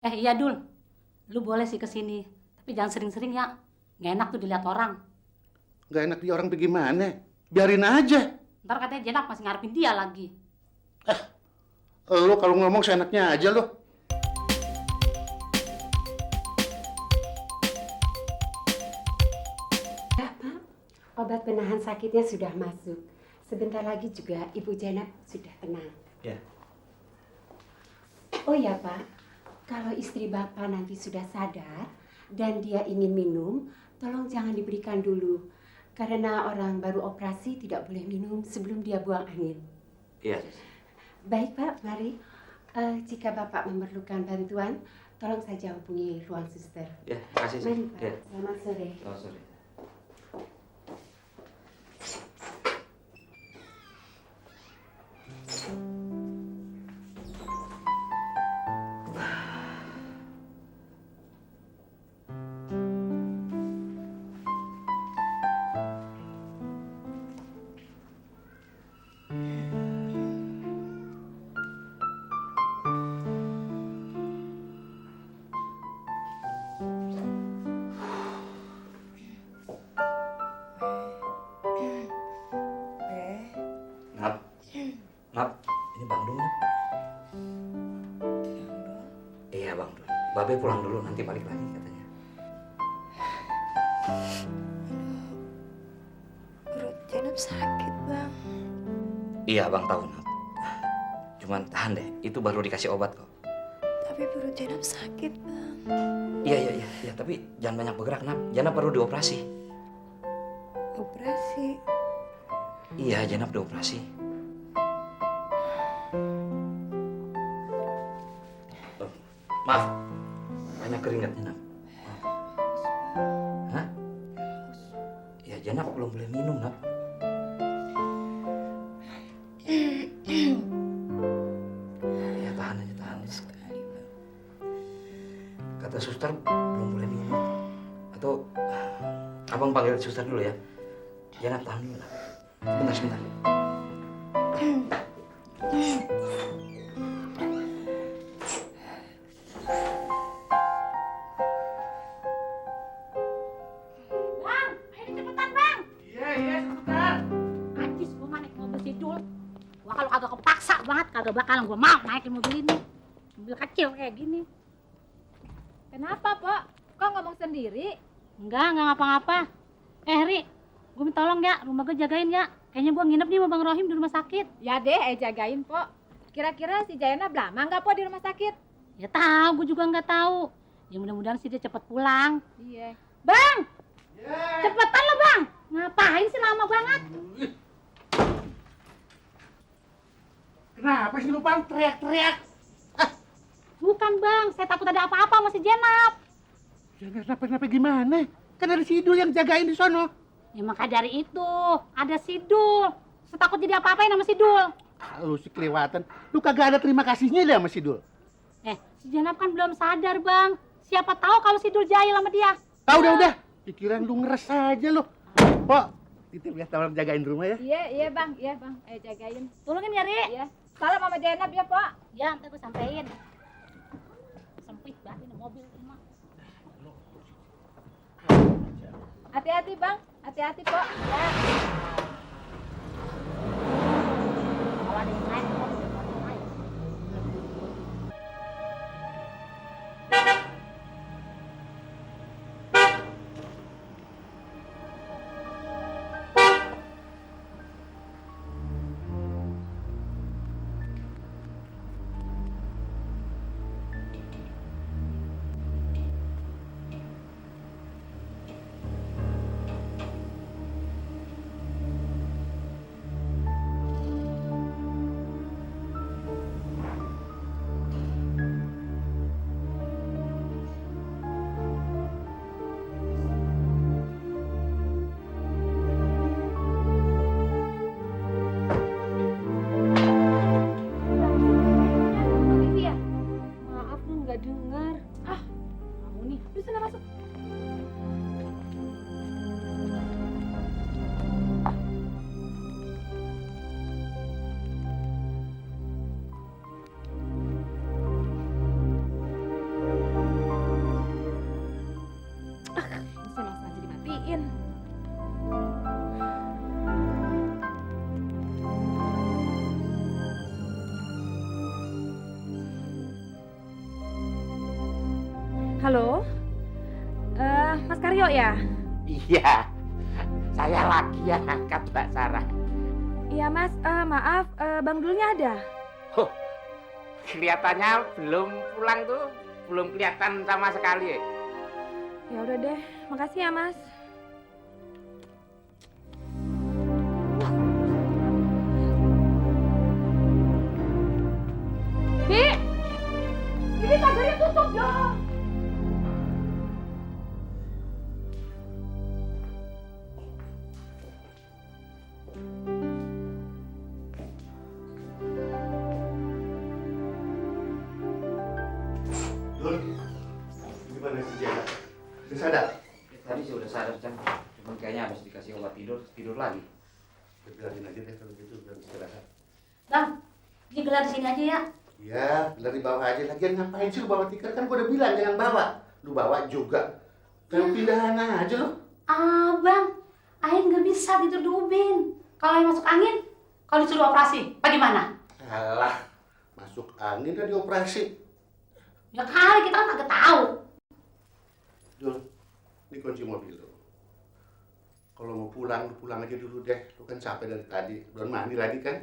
Iya Dul, lu boleh sih kesini, tapi jangan sering-sering ya. Nggak enak tuh dilihat orang. Nggak enak di orang bagaimana? Biarin aja. Ntar katanya Jenak masih ngarepin dia lagi. Lo kalau ngomong seenaknya aja lo. Ya, Pak. Obat penahan sakitnya sudah masuk. Sebentar lagi juga Ibu Jenab sudah tenang. Ya. Oh ya, Pak. Kalau istri Bapak nanti sudah sadar dan dia ingin minum, tolong jangan diberikan dulu. Karena orang baru operasi tidak boleh minum sebelum dia buang angin. Iya. Baik, Pak. Mari. Jika Bapak memerlukan bantuan, tolong saja hubungi ruang suster. Ya, kasih. Mari, Pak. Selamat sore. Oh, sorry. Nap, ini Bang Dul. Iya Bang Dul. Babe pulang dulu, nanti balik lagi katanya. Perut Jenab sakit, Bang. Iya Bang tahu Nap. Cuman tahan deh, itu baru dikasih obat kok. Tapi perut Jenab sakit, Bang. Iya, tapi jangan banyak bergerak Nap. Janab perlu dioperasi. Operasi. Iya, Janab dioperasi. Oh, maaf, banyak keringatnya Nap. Hah? Ya Janab belum boleh minum Nap. Ya tahan aja, tahan. Sekali, Bang. Kata suster belum boleh minum. Atau abang panggil suster dulu ya. Janab tahan dulu Nap. Sebentar. Bang, ayo cepetan Bang. Iya, sebentar. Najis gua naik mobil si Dul. Gua kalau kagak kepaksa banget, kagak bakalan gua mau naikin mobil ini. Mobil kecil kayak gini. Kenapa, Pak? Kok ngomong sendiri? Enggak ngapa-ngapa. Ri, gua minta tolong ya, rumah gua jagain ya. Kayaknya gua nginep nih sama Bang Rohim di rumah sakit. Ya deh, jagain, Pok. Kira-kira si Jainab lama nggak, Pok, di rumah sakit? Ya tahu, gua juga nggak tahu. Ya mudah-mudahan sih dia cepet pulang. Iya. Bang, cepetan lo Bang. Ngapain sih lama banget? Kenapa sih lu Bang teriak-teriak? Bukan Bang, saya takut ada apa-apa sama si Jenab. Jangan kenapa gimana? Kan ada si Idul yang jagain di sono. Ya maka dari itu, ada Sidul. Saya takut jadi apa-apain sama Sidul. Lu sih kelewatan. Lu kagak ada terima kasihnya deh sama Sidul. Si Jenab kan belum sadar Bang. Siapa tahu kalau Sidul jahil sama dia. Udah. Pikiran lu ngeres aja lu. Pok, titip ya tolong jagain rumah ya. Iya, Bang. Jagain. Tolongin ya, Ri. Iya. Salam sama Jainab ya, Pok. Ya, ntar gue sampein. Sempit banget ini mobil rumah. Hati-hati, Bang. Hati-hati, Pok. Ya. Kalau ada yang lain, mobil jangan main. Halo? Mas Karyo ya? Iya, saya lagi yang angkat Mbak Sarah. Iya Mas, maaf, Bang Dulnya ada? Oh, kelihatannya belum pulang tuh, belum kelihatan sama sekali. Ya udah deh, makasih ya Mas. Bi, ini pagarnya tutup dong. Dul, gimana sih Jana? Udah sadar? Tadi sih udah sadar, Cang. Cuman kayaknya habis dikasih obat tidur lagi. Bilangin aja deh kalau gitu biar istirahat. Bang, ini gelar di sini aja ya. Iya, bener di bawah aja. Lagian ngapain sih lu bawa tikar? Kan gua udah bilang jangan bawa. Lu bawa juga. Kayak pindahan aja lu. Bang, Ain nggak bisa tidur di ubin. Kalau Ain masuk angin, kalau disuruh operasi, bagaimana? Alah, masuk angin udah dioperasi. Ya kali kita kan kagak tahu. Dul, ini kunci mobil lu. Kalau mau pulang, lu pulang aja dulu deh. Lu kan capek dari tadi. Belum mandi lagi kan?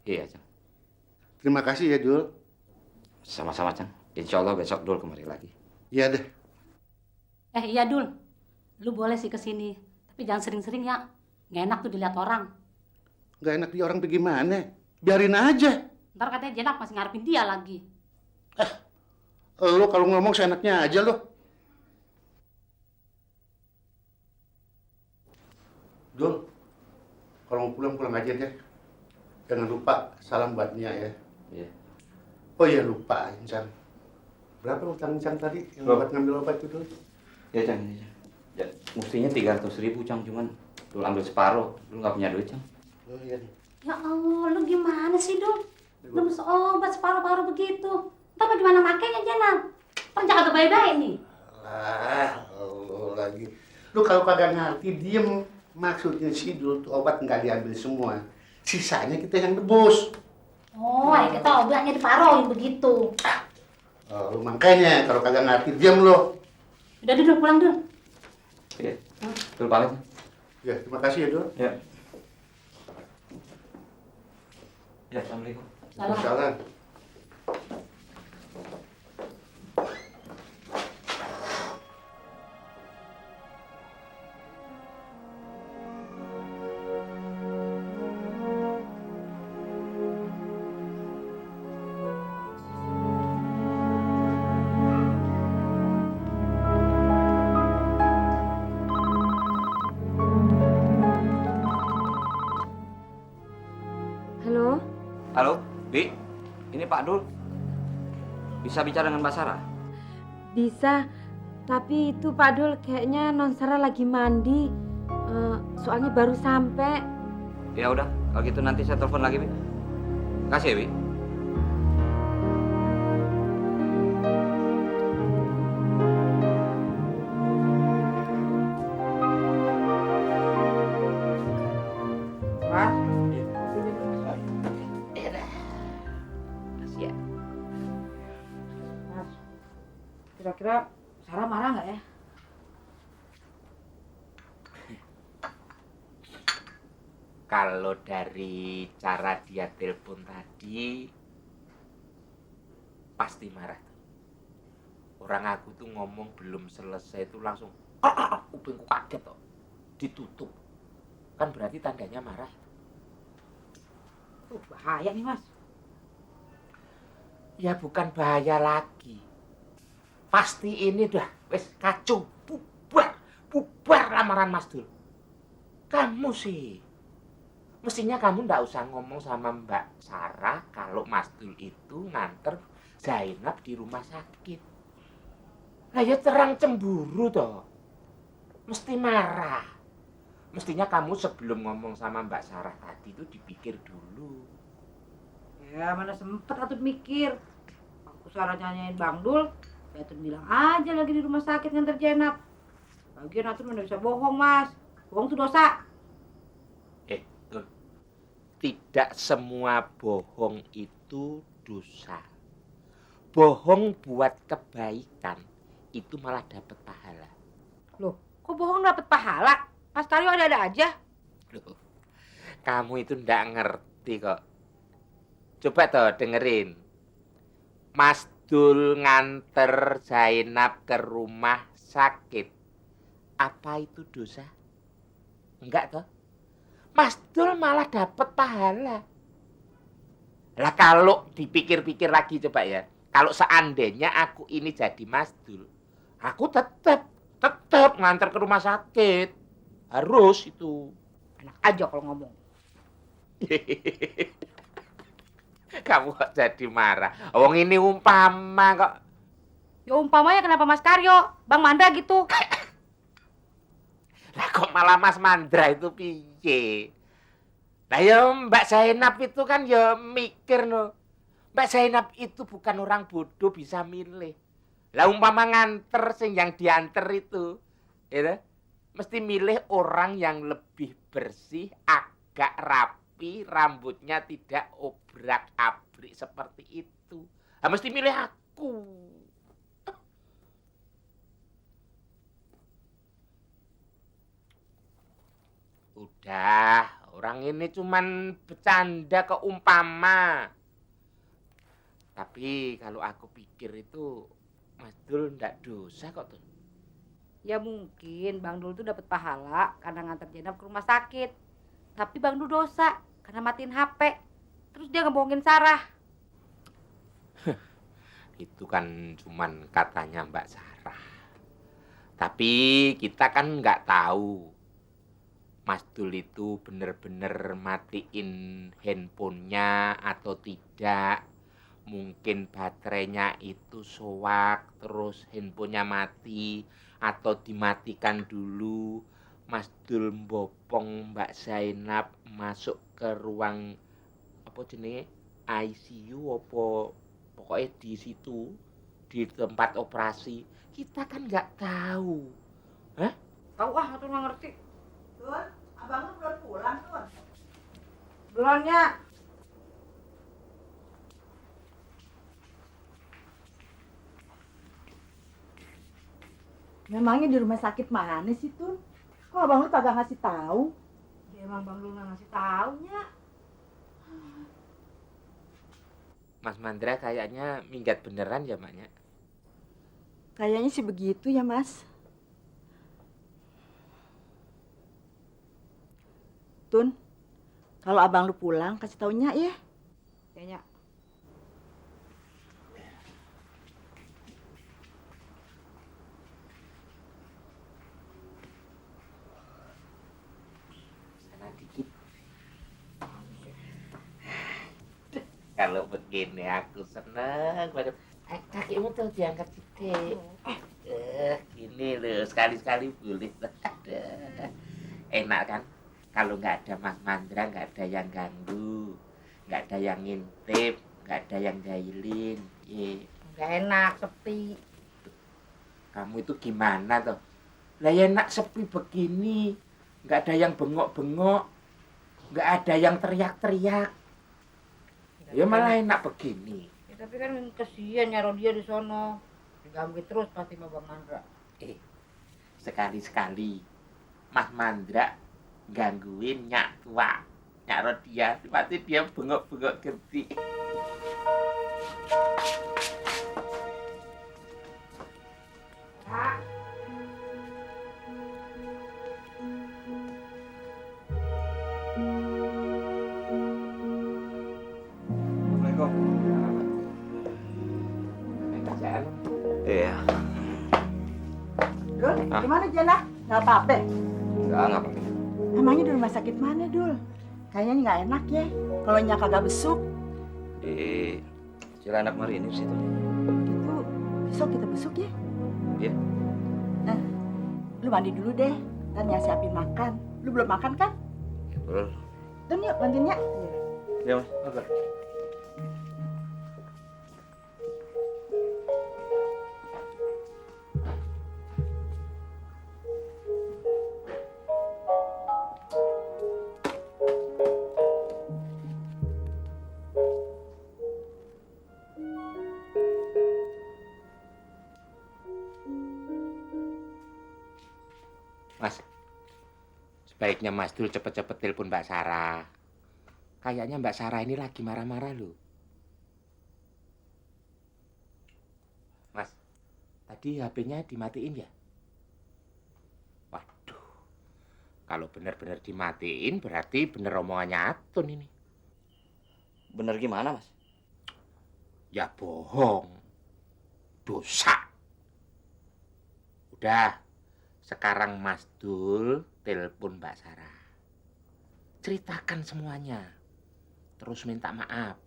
Iya, Cang. Terima kasih ya, Dul. Sama-sama, Cang. Insya Allah besok Dul kemari lagi. Iya deh. Iya Dul, lu boleh sih kesini, tapi jangan sering-sering ya. Nggak enak tuh dilihat orang. Nggak enak di orang bagaimana? Biarin aja. Ntar katanya Jenak masih ngarepin dia lagi. Lo kalau ngomong seenaknya aja lo. Dul, kalau mau pulang aja deh. Jangan lupa salam buat Nia ya. Iya. Oh iya lupa, Incang. Berapa utang Incang tadi yang buat ngambil obat itu, Dul? Ya, Cang. Iya, Cang. Ya, mestinya 300.000, Cang. Cuman Dul ambil separuh. Dul nggak punya duit, Cang. Oh iya. Ya Allah, lu gimana sih Dul? Lu bisa obat separuh-paruh begitu. Ntar bagaimana makainya Jenak? Ntar jangan baik-baik nih. Alah, Allah lagi. Lu kalau kagak ngerti, diem. Maksudnya si Dul tuh obat nggak diambil semua. Sisanya kita yang nebus. Oh, kita obatnya diparohin begitu. Oh, lu makanya kalau kagak ngerti, diem lo. Udah Dul, pulang Dul. Iya. Dul pamit. Ya, terima kasih ya, Dul. Ya. Ya, Assalamualaikum. Waalaikumsalam. Halo? Halo, Bi. Ini Pak Dul. Bisa bicara dengan Mbak Sarah? Bisa, tapi itu Pak Dul kayaknya Non Sarah lagi mandi. Soalnya baru sampai. Ya udah, kalau gitu nanti saya telepon lagi, Bi. Kasih ya, Bi. Mas, Kasih ya. Mas, kira-kira Sarah marah nggak ya? Kalau dari cara dia telepon tadi, pasti marah. Orang aku tuh ngomong belum selesai itu langsung kupingku kaget toh, ditutup. Kan berarti tandanya marah. Bahaya nih Mas. Ya bukan bahaya lagi. Pasti ini udah wes kacau, bubar lamaran Mas Dul. Kamu sih, mestinya kamu ndak usah ngomong sama Mbak Sarah kalau Mas Dul itu nganter Zainab di rumah sakit. Lah ya terang cemburu toh. Mesti marah. Mestinya kamu sebelum ngomong sama Mbak Sarah tadi itu dipikir dulu. Ya mana sempet atuh mikir. Aku Sarah nyanyain Bang Dul, saya tuh bilang aja lagi di rumah sakit nganter Jenab. Lagian atuh mana bisa bohong Mas. Bohong tuh dosa. Dul, tidak semua bohong itu dosa. Bohong buat kebaikan itu malah dapat pahala. Loh, kok bohong dapat pahala? Mas Karyo ada-ada aja. Loh, kamu itu ndak ngerti kok. Coba toh dengerin. Mas Dul nganter Zainab ke rumah sakit. Apa itu dosa? Enggak toh? Mas Dul malah dapat pahala. Lah kalau dipikir-pikir lagi coba ya. Kalau seandainya aku ini jadi Mas Dul, aku tetap nganter ke rumah sakit. Harus itu. Enak aja kalau ngomong. Kamu kok jadi marah? Wong ini umpama kok. Ya umpamanya kenapa Mas Karyo? Bang Mandra gitu. Lah kok malah Mas Mandra itu piye? Lah ya Mbak Zainab itu kan ya mikir no. Mbak Zainab itu bukan orang bodoh bisa milih. Lah umpama nganter sing yang dianter itu, ya mesti milih orang yang lebih bersih, agak rapi, rambutnya tidak obrak-abrik seperti itu. Lah mesti milih aku. Udah, orang ini cuman bercanda keumpama. Tapi kalau aku pikir itu Mas Dul ndak dosa kok tuh. Ya mungkin Bang Dul tuh dapat pahala karena nganter Zainab ke rumah sakit. Tapi Bang Dul dosa karena matiin HP. Terus dia ngebohongin Sarah. Itu kan cuman katanya Mbak Sarah. Tapi kita kan nggak tahu Mas Dul itu bener-bener matiin handphonenya atau tidak. Mungkin baterainya itu soak, terus handphonenya mati, atau dimatikan dulu. Mas Dul mbopong Mbak Zainab masuk ke ruang apa jenenge ICU apa pokoknya di situ di tempat operasi. Kita kan nggak tahu. Hah? Tahu atau nggak ngerti? Dul, abang lu belum pulang, Dul. Belonnya. Memangnya di rumah sakit mana sih, Tun? Kok abang lu kagak ngasih tahu? Ya emang Bang Dul nggak ngasih taunya. Mas Mandra kayaknya minggat beneran ya, Maknya? Kayaknya sih begitu ya, Mas. Tun, kalau abang lu pulang kasih taunya ya. Kayaknya. Sana dikit. Kalau begini aku seneng banget. Kakimu tuh diangkat gede. Gini loh, sekali-sekali boleh. Enak kan? Kalau nggak ada Mas Mandra, nggak ada yang ganggu, nggak ada yang ngintip, nggak ada yang jahilin. Nggak enak, sepi. Kamu itu gimana toh? Lah ya enak sepi begini, nggak ada yang bengok-bengok, nggak ada yang teriak-teriak. Ya malah enak begini. Ya, tapi kan kesian nyaro dia di sono. Diganggu terus pasti sama Bang Mandra. Sekali-sekali Mas Mandra gangguin Nyak Tua, Nyak Rodia, pasti dia bengok-bengok gede. Assalamualaikum. Iya. Dul, gimana Jana? Nggak apa-apa? Enggak apa-apa. Emangnya di rumah sakit mana, Dul? Kayaknya nggak enak ya, kalau Nyak kagak besuk. Di Cilandak Marinir situ. Itu besok kita besuk ya. Iya. Nah, lu mandi dulu deh, ntar Nyak siapin makan. Lu belum makan kan? Ya, betul. Tun yuk, bantuin Nyak. Iya, Mas. Oke. Mas, sebaiknya Mas Dul cepet-cepet telepon Mbak Sarah. Kayaknya Mbak Sarah ini lagi marah-marah loh. Mas, tadi HP-nya dimatiin ya? Waduh, kalau benar-benar dimatiin berarti bener omongannya Atun ini. Bener gimana, Mas? Ya bohong. Dosa. Udah, sekarang Mas Dul telepon Mbak Sarah. Ceritakan semuanya. Terus minta maaf.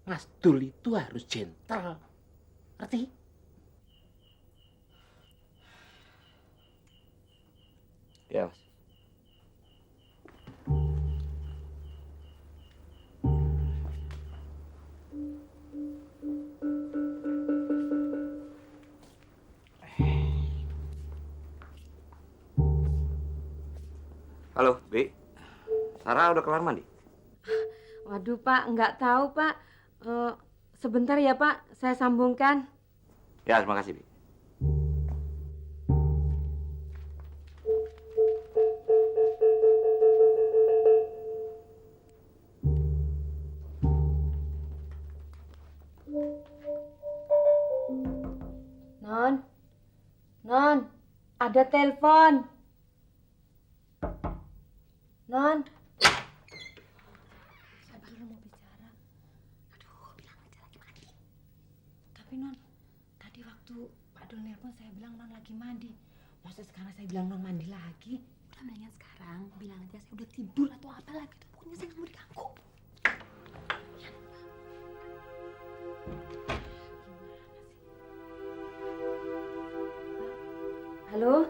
Mas Dul itu harus gentle. Ngerti? Ya, Mas. Halo, Bi. Sarah udah kelar mandi? Waduh Pak, nggak tahu Pak. Sebentar ya Pak, saya sambungkan. Ya, terima kasih, Bi. Non, ada telepon. Non. Saya baru mau bicara. Aduh, bilang aja lagi mandi. Tapi Non, tadi waktu Pak Dul nelpon saya bilang Non lagi mandi. Masa sekarang saya bilang Non mandi lagi? Udah mendingan sekarang bilang aja saya udah tidur atau apa lagi. Pokoknya saya nggak mau diganggu. Halo?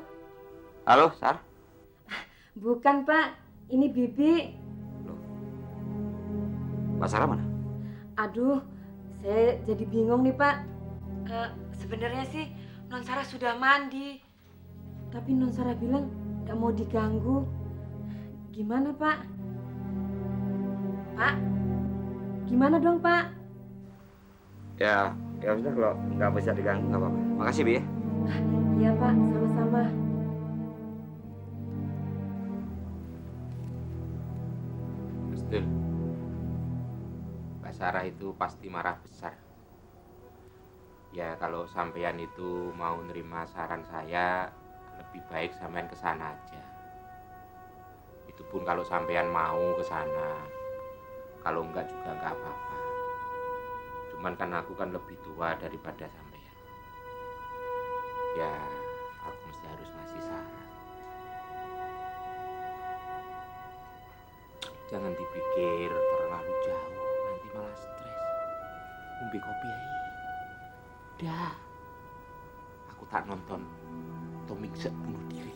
Halo, Sar. Bukan Pak, ini Bibi. Loh. Mbak Sarah mana? Aduh, saya jadi bingung nih Pak. Sebenarnya sih Non Sarah sudah mandi. Tapi Non Sarah bilang nggak mau diganggu. Gimana Pak? Pak? Gimana dong Pak? Ya sudah kalau nggak bisa diganggu nggak apa-apa. Makasih, Bi ya. Iya Pak, sama-sama. Mas Dul, Mbak Sarah itu pasti marah besar. Ya kalau sampean itu mau nerima saran saya, lebih baik sampean ke sana aja. Itu pun kalau sampean mau ke sana. Kalau enggak juga enggak apa-apa. Cuman kan aku kan lebih tua daripada sampean. Ya, aku mesti harus ngasih saran. Jangan dipikir terlalu jauh, nanti malah stres. Ngombe kopi aja. Dah, aku tak nonton Tommy bunuh diri.